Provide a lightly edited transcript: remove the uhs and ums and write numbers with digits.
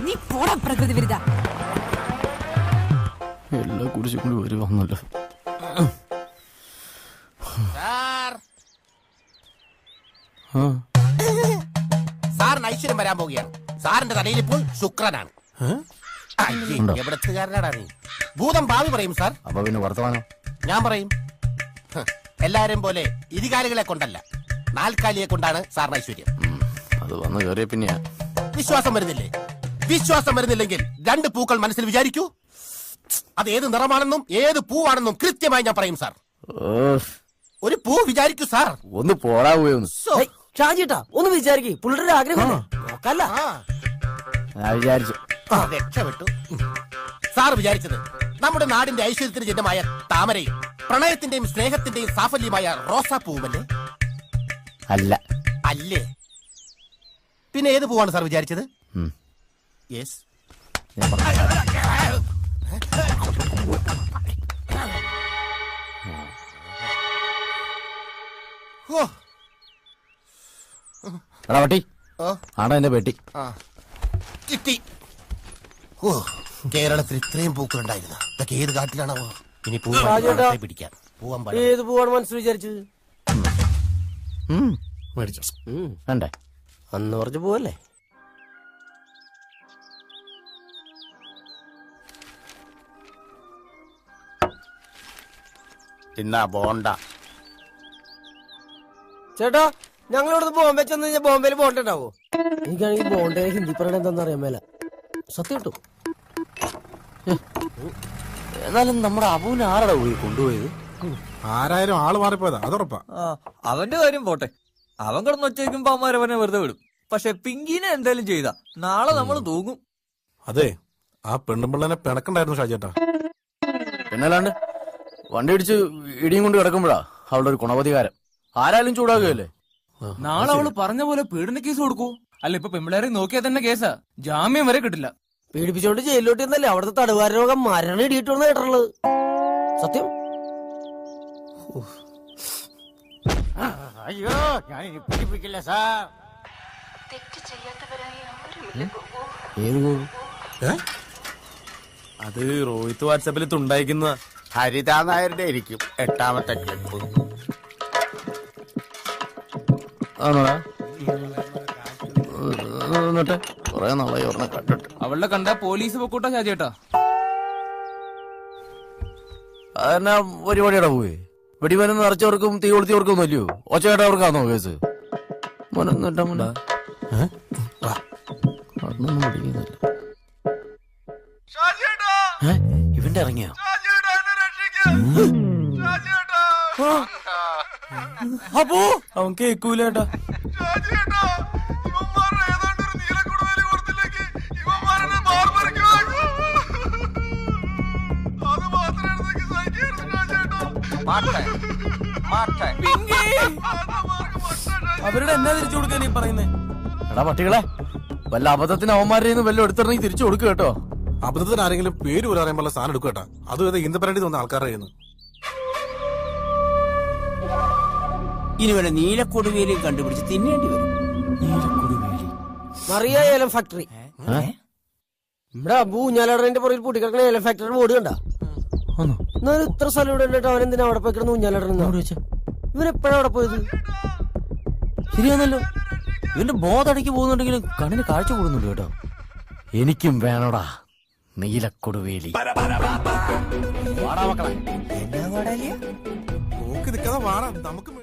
നീ പോടാ പ്രകൃതി വിരുദ്ധ. എല്ലാ കുടിച്ചും കൂടി വരുവാന്നല്ലോ. സാറിന് ഐശ്വര്യം വരാൻ പോവുകയാണ്. സാറിന്റെ തലയിൽ ഇപ്പോൾ ശുക്രനാണ്. എവിടത്തുകാരനാടാ നീ? ഭൂതം ഭാവി പറയും സാർ. അപ്പൊ പിന്നെ വർത്തമാനം ഞാൻ പറയും. എല്ലാരും പോലെ ഇരുകാലികളെ കൊണ്ടല്ല, നാൽക്കാലിയെ കൊണ്ടാണ് സാറിന് ഐശ്വര്യം. അത് വന്ന് കയറിയ പിന്നെയാ. വിശ്വാസം വരുന്നില്ലേ? വിശ്വാസം വരുന്നില്ലെങ്കിൽ രണ്ട് പൂക്കൾ മനസ്സിൽ വിചാരിക്കൂ. അത് ഏത് നിറമാണെന്നും ഏത് പൂവാണെന്നും കൃത്യമായി ഞാൻ പറയും സാർ. ഒരു പൂ വിചാരിക്കൂ സാർ. ഒന്ന് പോടാ പോയൊന്ന്. ഷാജിട്ടാ ഒന്ന് വിചാരിക്കേ, പുള്ളിയുടെ ആഗ്രഹം നോക്കല്ല. ഞാൻ വിചാരിച്ചു. രക്ഷപ്പെട്ടു. സാർ വിചാരിച്ചത് നമ്മുടെ നാടിന്റെ ഐശ്വര്യത്തിന് ചിഹ്നമായ താമരയും പ്രണയത്തിന്റെയും സ്നേഹത്തിന്റെയും സാഫല്യമായ റോസാപ്പൂവല്ലേ? അല്ല. അല്ലേ? പിന്നെ ഏത് പൂവാണ് സാർ വിചാരിച്ചത്? യെസ്. എടാ പട്ടി, ആടാ എന്റെ പെട്ടി. കിട്ടി. ഓ, കേരളത്തിൽ ഇത്രയും പൂക്കളുണ്ടായിരുന്നു. ഇതൊക്കെ ഏത് കാട്ടിലാണാവോ? ഇനി പൂവാൻ പിടിക്കാം. ഏത് പൂവാണ് മനസ്സിൽ വിചാരിച്ചത്? മേടിച്ചോ വേണ്ടേ? അന്ന് പറഞ്ഞു പോവല്ലേ. തിന്നാ ബോണ്ട. ചേട്ടാ, ഞങ്ങളിവിടെ ബോംബെ ചെന്ന് കഴിഞ്ഞാൽ ബോംബെയിൽ ബോണ്ട ഉണ്ടാവോ? എനിക്കാണെങ്കിൽ ബോണ്ട ഹിന്ദി പറയണ എന്താണെന്ന് അറിയാൻ മേല. സത്യം കിട്ടും. എന്നാലും നമ്മുടെ അബുവിനെ ആരടാ പോയി കൊണ്ടുപോയത്? ആരായാലും ആള് മാറിപ്പോയതാ, അതുറപ്പാ. അവന്റെ കാര്യം പോട്ടെ, അവൻ കിടന്ന് ഒച്ചയ്ക്കുമ്പോ അവന്മാരവനെ വെറുതെ വിടും. പക്ഷെ പിങ്കിനെ എന്തായാലും ചെയ്താ നാളെ നമ്മൾ തൂങ്ങും. അതെ, ആ പെണ്ണുമ്പിള്ളനെ പിണക്കണ്ടായിരുന്നു ഷാജേട്ടാ. പിന്നല്ലാണ്ട് വണ്ടി ഇടിച്ച് ഇടിയും കൊണ്ട് കിടക്കുമ്പോഴാ അവളുടെ ഒരു ഗുണവധികാരം. ആരായാലും ചൂടാകുകയല്ലേ. നാളെ അവള് പറഞ്ഞ പോലെ പീഡന കേസ് കൊടുക്കൂ. അല്ല, ഇപ്പൊ പെമ്പിളേരെ നോക്കിയാൽ തന്നെ കേസാ, ജാമ്യം വരെ കിട്ടില്ല. പീഡിപ്പിച്ചോണ്ട് ജയിലിലോട്ട് എന്നല്ലേ അവിടുത്തെ തടവുകാര രോഗം മരണം ഇടിയിട്ടുണ്ടെന്ന് കേട്ടുള്ളത്. സത്യം. അയ്യോ, ഞാൻ ഇനി പീഡിപ്പിക്കില്ല സാർ. അത് റോഹിത് വാട്സാപ്പിൽ തുണ്ടായിക്കുന്ന ഹരിതാ നായരുടെ ആയിരിക്കും 8ാമത്തെ ക്ലിപ്പ്. ആണോടാ? എന്നിട്ട് കൊറേ നാളായി ഒരെണ്ണം കണ്ടിട്ട്. അവളുടെ കണ്ട പോലീസ് പൊക്കൂട്ടാ ഷാജേട്ടാ. അതെന്നാ പരിപാടിയുടെ പോയി? വെടിമരുന്ന് നിറച്ചവർക്കും തീ കൊളുത്തിയവർക്കും ഒന്നും അല്ലയോ? ഒച്ചകേട്ടവർക്കാണോ കേസ്? ഇവന്റെ ഇറങ്ങിയോ? അപ്പോ അവൻ കേക്കൂലേട്ടാ. അവരുടെ എന്നാ തിരിച്ചു കൊടുക്കാൻ ഈ പറയുന്നേ? എടാ പട്ടികളെ, വല്ല അബദ്ധത്തിന് അവന്മാരുടെ വല്ല എടുത്തിറങ്ങി തിരിച്ചു കൊടുക്കുക കേട്ടോ. അബദ്ധത്തിന് ആരെങ്കിലും പേര് പോലും അറിയാൻ പാടില്ല സാധനം എടുക്കട്ടാ. അതും ഇത് ഇന്ദപ്പരണ്ടി തോന്നുന്ന ആൾക്കാരുടെ കയ്യിൽ നിന്ന്. ഇനി വല്ല നീലക്കൊടുവേലിയും കണ്ടുപിടിച്ച് തിന്നേണ്ടി വരും. നീലക്കൊടുവേലി മറിയ ഏലം ഫാക്ടറി. ഇവിടെ അബു ഊഞ്ഞാലാടറിന്റെ പുറകിൽ പൂട്ടിക്കിടക്കണ ഏലം ഫാക്ടറി ബോർഡ് കണ്ട? എന്നാലും ഇത്ര സ്ഥലം ഇവിടെ ഉണ്ടിട്ട് അവൻ എന്തിനാ അവിടെ പോയി കിടന്ന് ഊഞ്ഞാലാടറിന്? ഇവരെപ്പോഴാ അവിടെ പോയത്? ശരിയാന്നല്ലോ. ഇവന്റെ ബോധടക്കി പോകുന്നുണ്ടെങ്കിലും കണ്ണിന് കാഴ്ച കൂടുന്നുണ്ട് കേട്ടോ. എനിക്കും വേണോടാ നീലക്കൊടുവേലി. നോക്കി നിൽക്കാതെ വാടാ നമുക്ക്.